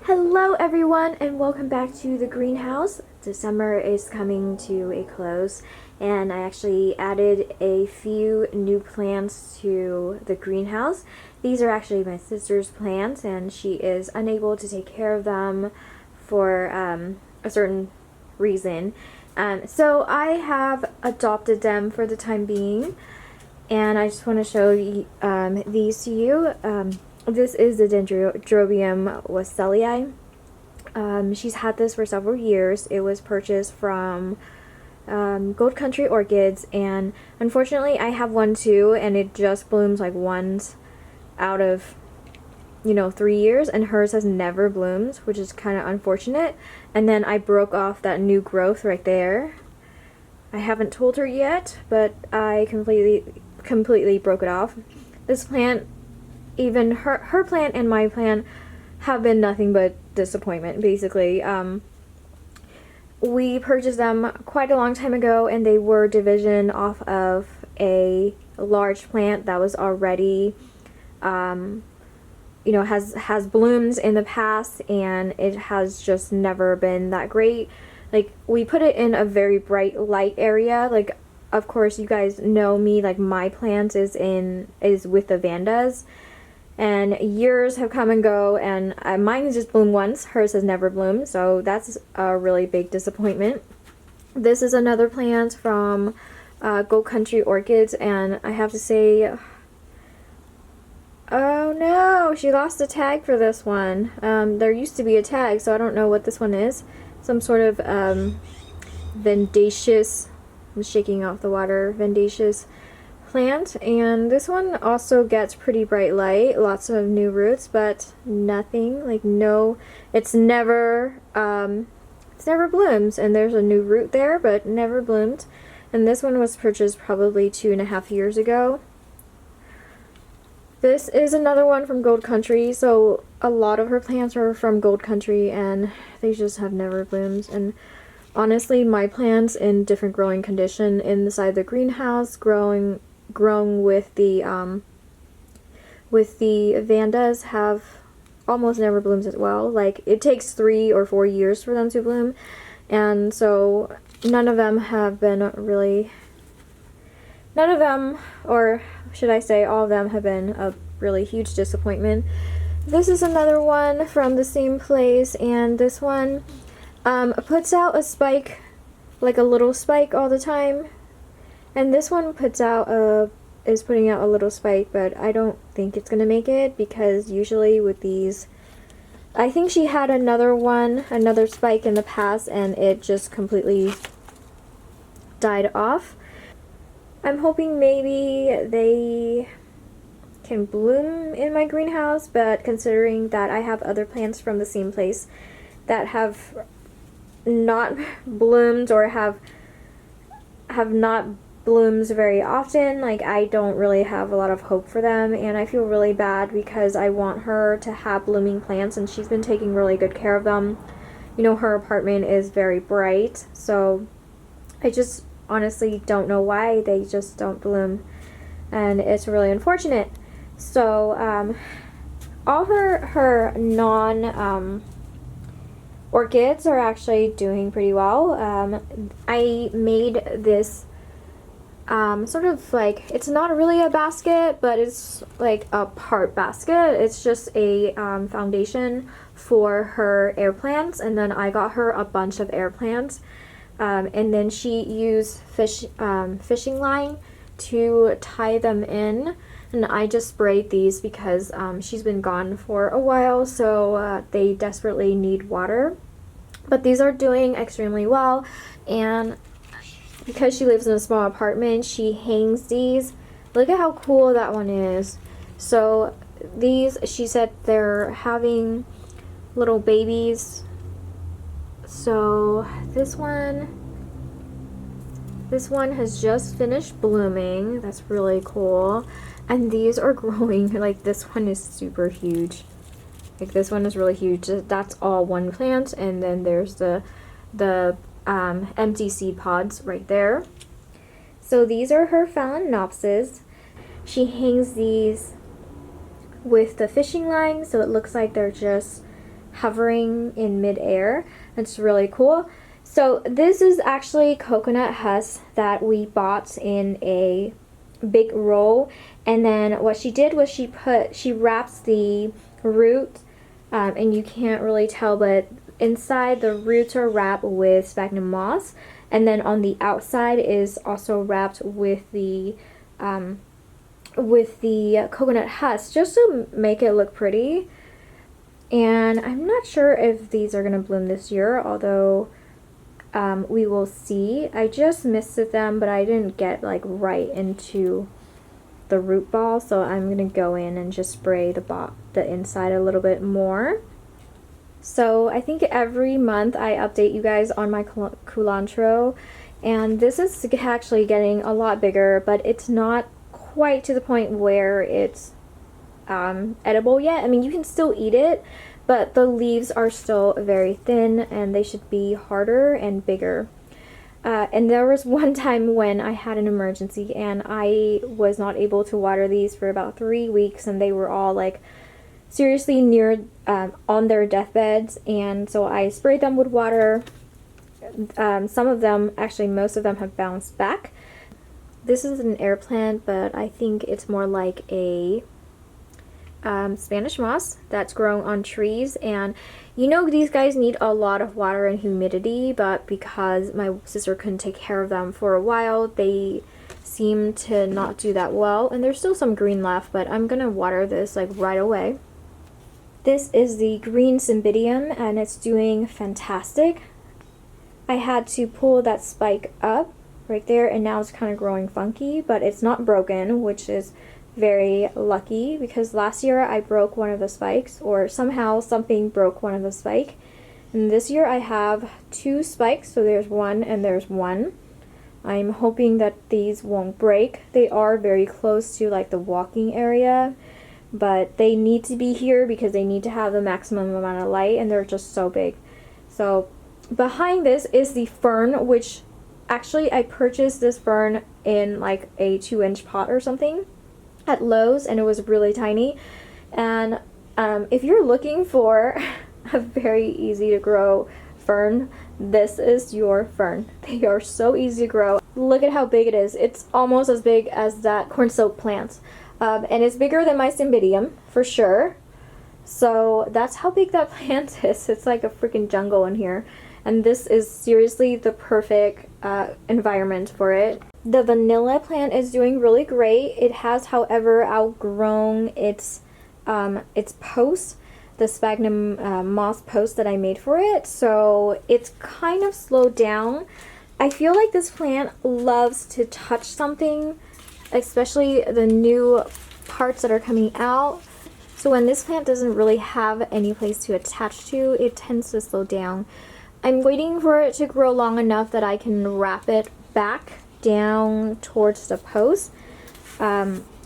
Hello everyone and welcome back to the greenhouse. December is coming to a close and I actually added a few new plants to the greenhouse. These are actually my sister's plants and she is unable to take care of them for a certain reason. So I have adopted them for the time being and I just want to show these to you. This is the Dendrobium Westerlii. She's had this for several years. It was purchased from Gold Country Orchids, and unfortunately I have one too, and it just blooms like once out of 3 years, and hers has never bloomed, which is kind of unfortunate. And then I broke off that new growth right there. I haven't told her yet, but I completely broke it off. This plant, even her plant and my plant, have been nothing but disappointment, basically. We purchased them quite a long time ago, and they were division off of a large plant that was already, has bloomed in the past, and it has just never been that great. Like, we put it in a very bright light area. Like, of course, you guys know me, like, my plant is with the Vandas. And years have come and go, and mine has just bloomed once. Hers has never bloomed, so that's a really big disappointment. This is another plant from Gold Country Orchids, and I have to say, oh no, she lost a tag for this one. There used to be a tag, so I don't know what this one is. Some sort of Vendaceous, I'm shaking off the water, Vendaceous plant, and this one also gets pretty bright light, lots of new roots, but nothing, like, no, it's never blooms, and there's a new root there but never bloomed. And this one was purchased probably 2.5 years ago. This is another one from Gold Country, so a lot of her plants are from Gold Country and they just have never bloomed. And honestly, my plants in different growing condition inside the greenhouse, grown with the Vandas, have almost never bloomed as well. Like, it takes 3 or 4 years for them to bloom, and so none of them, or should I say all of them, have been a really huge disappointment. This is another one from the same place, and this one puts out a spike, like a little spike all the time. And this one is putting out a little spike, but I don't think it's gonna make it, because usually with these, I think she had another spike in the past, and it just completely died off. I'm hoping maybe they can bloom in my greenhouse, but considering that I have other plants from the same place that have not bloomed or have not blooms very often, like, I don't really have a lot of hope for them, and I feel really bad because I want her to have blooming plants, and she's been taking really good care of them. Her apartment is very bright, so I just honestly don't know why they just don't bloom, and it's really unfortunate. So all her non orchids are actually doing pretty well. I made this sort of, like, it's not really a basket, but it's like a part basket. It's just a foundation for her air plants, and then I got her a bunch of air plants, and then she used fishing line to tie them in, and I just sprayed these because she's been gone for a while, so they desperately need water. But these are doing extremely well, and because she lives in a small apartment, she hangs these. Look at how cool that one is. So these, she said they're having little babies. So this one has just finished blooming. That's really cool. And these are growing, like, this one is super huge. Like, this one is really huge. That's all one plant, and then there's the empty seed pods right there. So these are her Phalaenopsis. She hangs these with the fishing line, so it looks like they're just hovering in midair. It's really cool. So this is actually coconut husk that we bought in a big roll, and then what she did was she wraps the root, and you can't really tell, but inside the roots are wrapped with sphagnum moss, and then on the outside is also wrapped with the coconut husk, just to make it look pretty. And I'm not sure if these are gonna bloom this year, although we will see. I just misted them, but I didn't get like right into the root ball, so I'm gonna go in and just spray the inside a little bit more. So I think every month I update you guys on my culantro, and this is actually getting a lot bigger, but it's not quite to the point where it's edible yet. I mean, you can still eat it, but the leaves are still very thin and they should be harder and bigger. And there was one time when I had an emergency and I was not able to water these for about 3 weeks, and they were all like seriously near on their deathbeds, and so I sprayed them with water. Some of them, actually most of them, have bounced back. This is an air plant, but I think it's more like a Spanish moss that's growing on trees, and you know these guys need a lot of water and humidity, but because my sister couldn't take care of them for a while, they seem to not do that well, and there's still some green left, but I'm gonna water this like right away. This is the green cymbidium, and it's doing fantastic. I had to pull that spike up right there, and now it's kind of growing funky, but it's not broken, which is very lucky, because last year I broke one of the spikes, or somehow something broke one of the spike, and this year I have 2 spikes, so there's one and there's one. I'm hoping that these won't break. They are very close to like the walking area, but they need to be here because they need to have the maximum amount of light, and they're just so big. So behind this is the fern, which actually I purchased this fern in like a 2-inch pot or something at Lowe's, and it was really tiny. And if you're looking for a very easy to grow fern, this is your fern. They are so easy to grow. Look at how big it is. It's almost as big as that corn silk plant, and it's bigger than my cymbidium for sure. So that's how big that plant is. It's like a freaking jungle in here, and this is seriously the perfect environment for it. The vanilla plant is doing really great. It has, however, outgrown its post, the sphagnum moss post that I made for it, so it's kind of slowed down. I feel like this plant loves to touch something, especially the new parts that are coming out. So when this plant doesn't really have any place to attach to, it tends to slow down. I'm waiting for it to grow long enough that I can wrap it back down towards the post.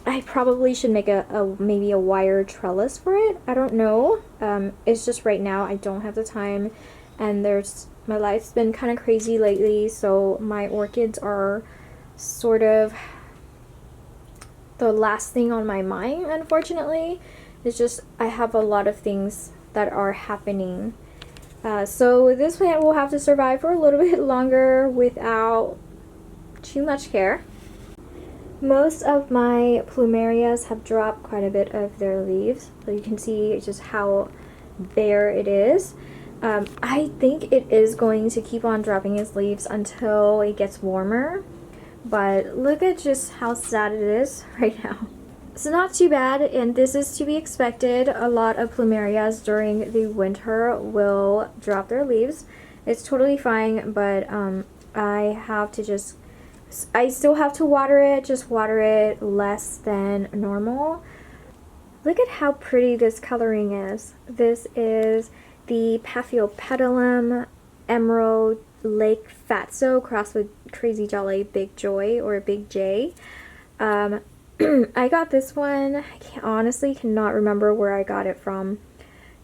I probably should make maybe a wire trellis for it. I don't know. It's just right now I don't have the time, and my life's been kind of crazy lately, so my orchids are sort of the last thing on my mind, unfortunately. It's just I have a lot of things that are happening. So this plant will have to survive for a little bit longer without too much care. Most of my plumerias have dropped quite a bit of their leaves, so you can see just how bare it is. I think it is going to keep on dropping its leaves until it gets warmer, but look at just how sad it is right now. So not too bad, and this is to be expected. A lot of plumerias during the winter will drop their leaves. It's totally fine, but I still have to water it, just water it less than normal. Look at how pretty this coloring is. This is the Paphiopedilum Emerald Lake Fatso crossed with Crazy Jolly Big Joy, or Big J. I got this one. I honestly cannot remember where I got it from.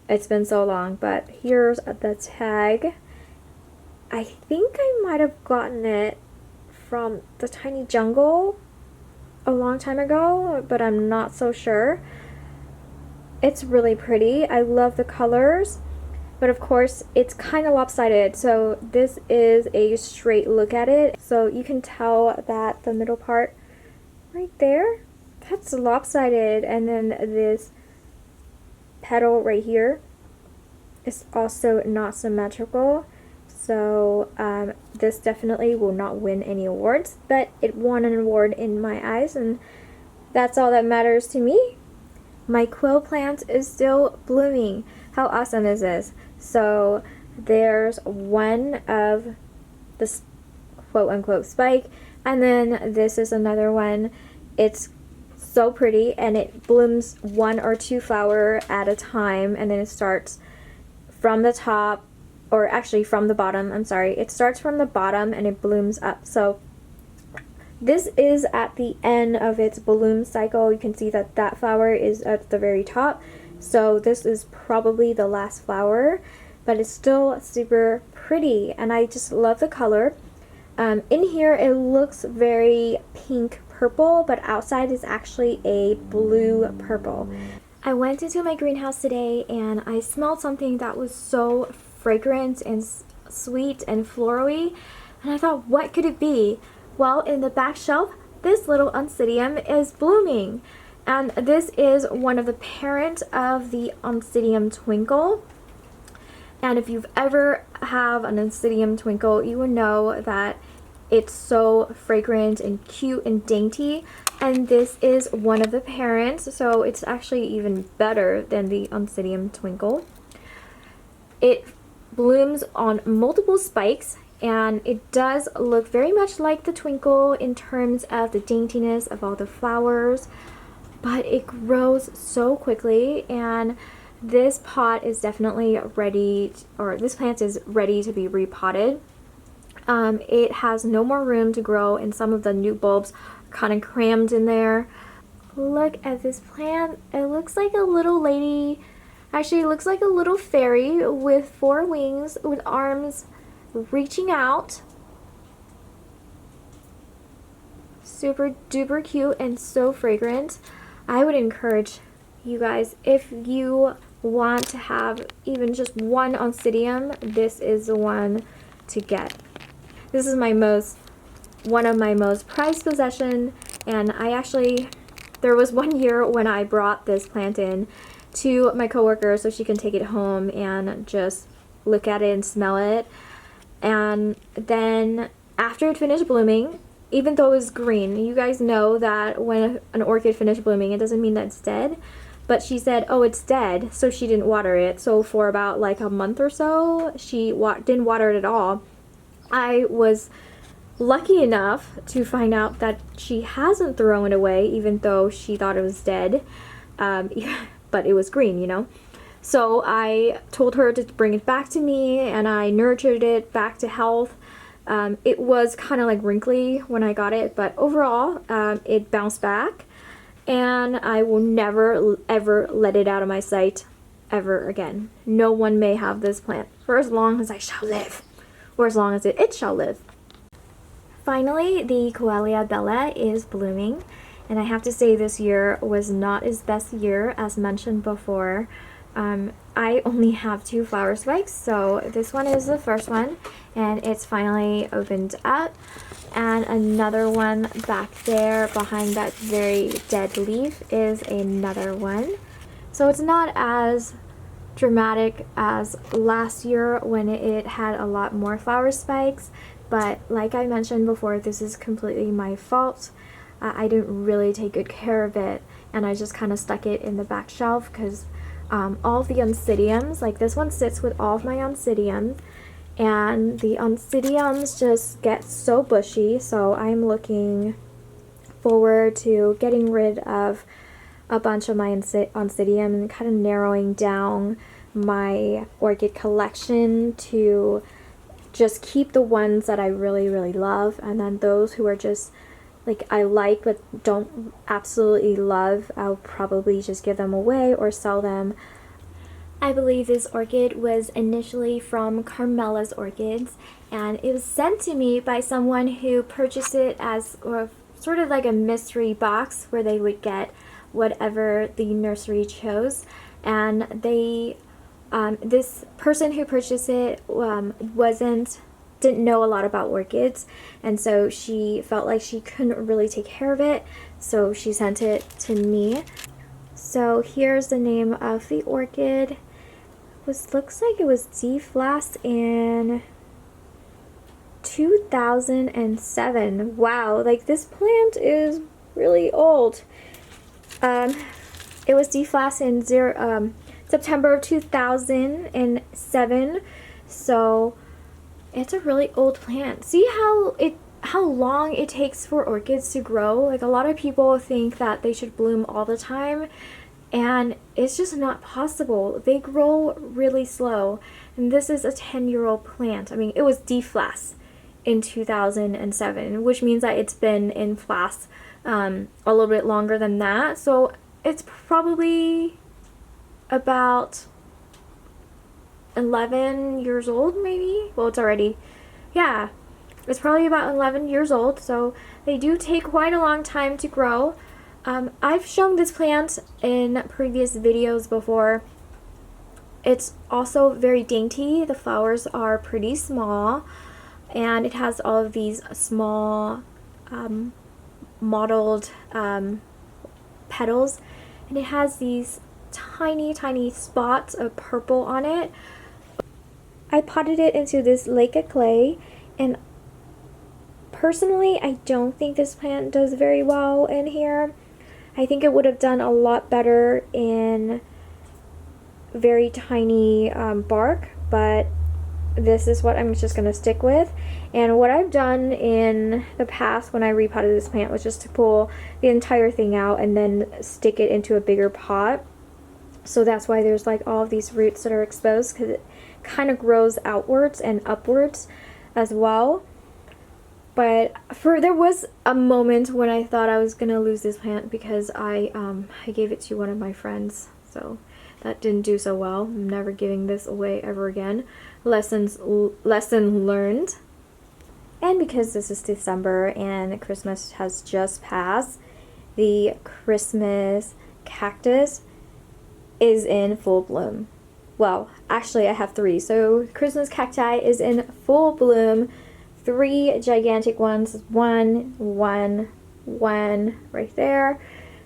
It's been so long, but here's the tag. I think I might have gotten it from the Tiny Jungle a long time ago, but I'm not so sure. It's really pretty. I love the colors. but of course it's kind of lopsided, so this is a straight look at it. So you can tell that the middle part right there, that's lopsided, and then this petal right here is also not symmetrical. So this definitely will not win any awards, but it won an award in my eyes, and that's all that matters to me. My quill plant is still blooming. How awesome is this? So there's one of the quote-unquote spike, and then this is another one. It's so pretty, and it blooms 1 or 2 flowers at a time, and then it starts from the top, or actually from the bottom, I'm sorry. It starts from the bottom and it blooms up. So this is at the end of its bloom cycle. You can see that that flower is at the very top. So this is probably the last flower, but it's still super pretty, and I just love the color. In here it looks very pink purple, but outside is actually a blue purple. I went into my greenhouse today and I smelled something that was so fragrant and sweet and floral-y, and I thought, what could it be? Well, in the back shelf, this little Oncidium is blooming, and this is one of the parents of the Oncidium Twinkle. And if you've ever have an Oncidium Twinkle, you would know that it's so fragrant and cute and dainty, and this is one of the parents, so it's actually even better than the Oncidium Twinkle. It blooms on multiple spikes, and it does look very much like the Twinkle in terms of the daintiness of all the flowers, but it grows so quickly, and this pot is definitely ready, or this plant is ready to be repotted. It has no more room to grow, and some of the new bulbs are kind of crammed in there. Look at this plant. It looks like a little lady. Actually, it looks like a little fairy with 4 wings, with arms reaching out. Super duper cute and so fragrant. I would encourage you guys, if you want to have even just one Oncidium, this is the one to get. This is one of my most prized possession, and there was one year when I brought this plant in to my coworker so she can take it home and just look at it and smell it. And then after it finished blooming, even though it was green, you guys know that when an orchid finished blooming, it doesn't mean that it's dead. But she said, oh, it's dead, so she didn't water it. So for about like a month or so, she didn't water it at all. I was lucky enough to find out that she hasn't thrown it away, even though she thought it was dead. But it was green, you know. So I told her to bring it back to me, and I nurtured it back to health. It was kind of like wrinkly when I got it, but overall it bounced back, and I will never ever let it out of my sight ever again. No one may have this plant for as long as I shall live, or as long as it shall live. Finally, the Coelia Bella is blooming, and I have to say this year was not its best year, as mentioned before. I only have 2 flower spikes, so this one is the first one, and it's finally opened up, and another one back there behind that very dead leaf is another one. So it's not as dramatic as last year when it had a lot more flower spikes, but like I mentioned before, this is completely my fault. I didn't really take good care of it, and I just kind of stuck it in the back shelf because all the Oncidiums, like this one sits with all of my Oncidiums, and the Oncidiums just get so bushy, so I'm looking forward to getting rid of a bunch of my Oncidium and kind of narrowing down my orchid collection to just keep the ones that I really, really love, and then those who are just like I like but don't absolutely love, I'll probably just give them away or sell them. I believe this orchid was initially from Carmela's Orchids, and it was sent to me by someone who purchased it as sort of like a mystery box where they would get whatever the nursery chose, and they This person who purchased it didn't know a lot about orchids, and so she felt like she couldn't really take care of it, so she sent it to me. So here's the name of the orchid. Looks like it was deflowered in 2007. Wow, like this plant is really old. It was deflowered in September of 2007, so it's a really old plant. See how long it takes for orchids to grow? Like, a lot of people think that they should bloom all the time, and it's just not possible. They grow really slow, and this is a 10-year-old plant. I mean, it was deflowered in 2007, which means that it's been in flower a little bit longer than that. So it's probably about 11 years old, maybe. Well, it's already, yeah, it's probably about 11 years old. So they do take quite a long time to grow. I've shown this plant in previous videos before. It's also very dainty. The flowers are pretty small, and it has all of these small mottled petals, and it has these tiny spots of purple on it. I potted it into this lake of clay, and personally I don't think this plant does very well in here. I think it would have done a lot better in very tiny bark, but this is what I'm just going to stick with. And what I've done in the past when I repotted this plant was just to pull the entire thing out and then stick it into a bigger pot. So that's why there's like all of these roots that are exposed, because it kind of grows outwards and upwards as well. But there was a moment when I thought I was gonna lose this plant because I gave it to one of my friends, so that didn't do so well. I'm never giving this away ever again. Lesson learned. And because this is December and Christmas has just passed, the Christmas cactus is in full bloom. Well, actually I have 3. So Christmas cacti is in full bloom. 3 gigantic ones. One right there.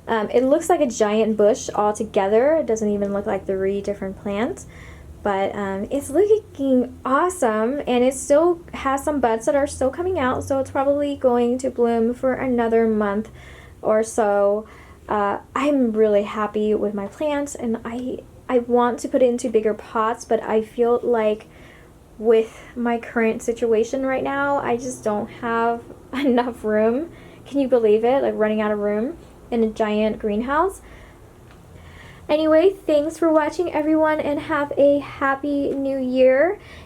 It looks like a giant bush all together. It doesn't even look like 3 different plants. But it's looking awesome, and it still has some buds that are still coming out, so it's probably going to bloom for another month or so. I'm really happy with my plants, and I want to put it into bigger pots, but I feel like with my current situation right now, I just don't have enough room. Can you believe it? Like, running out of room in a giant greenhouse. Anyway, thanks for watching, everyone, and have a happy new year.